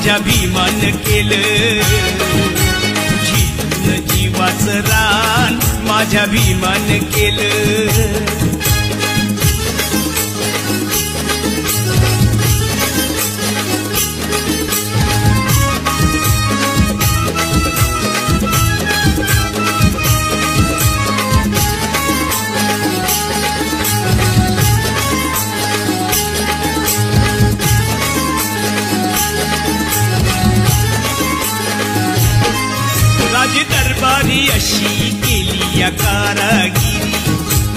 माझ्या भीमान केलं, झिजून जीवाचं रान माझ्या भीमान केलं. राज दरबारी अशी केली या कारागिरी,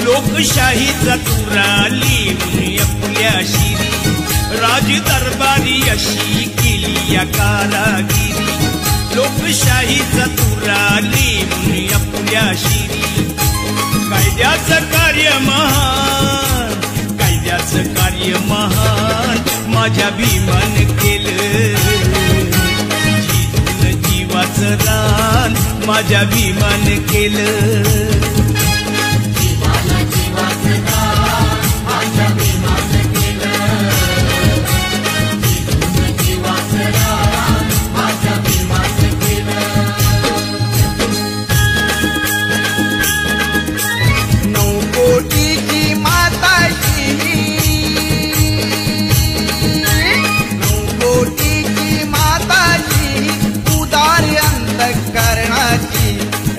लोकशाहीचा तुरा लिहून आपल्या शिरी. राज दरबारी अशी केली या कारागिरी, लोकशाहीचा तुरा लिहून आपल्या शिरी. कायद्याचं कार्य महान, कायद्याचं कार्य महान माझ्या भीमान केलं, जीवाचं रान माझ्या भीमान केलं.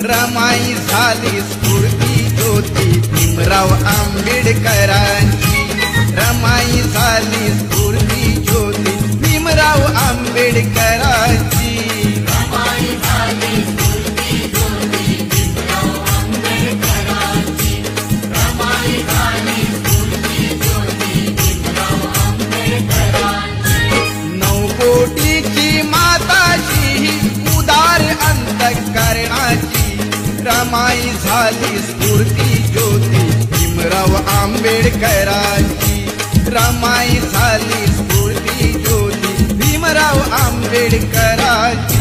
रमाई झाली स्फूर्ती ज्योती भीमराव आंबेडकरांची. रमाई झाली स्फूर्ती ज्योती भीमराव आंबेडकरांची. रमाई झाली स्फूर्ती ज्योती भीमराव आंबेडकरांची. रमाई झाली स्फूर्ती ज्योती भीमराव आंबेडकरांची. 9 कोटीची माताची उदार अंतःकरणाची. रमाई झाली स्फूर्ती ज्योती भीमराव आंबेडकरांची. रमाई झाली स्फूर्ती ज्योती भीमराव आंबेडकरांची.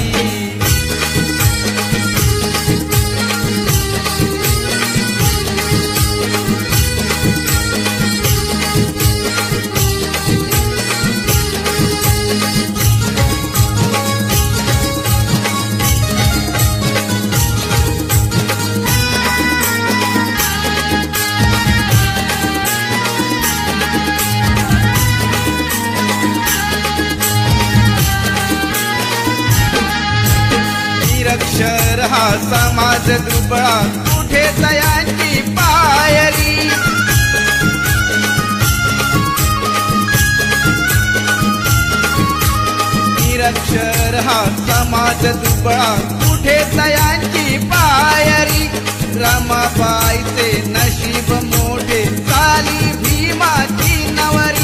निरक्षर हा समाज दुबळा कुठे तयांची पायरी. निरक्षर हा समाज दुबळा कुठे तयांची पायरी. रमाबाईचे नशीब मोठे झाली भीमाची नवरी.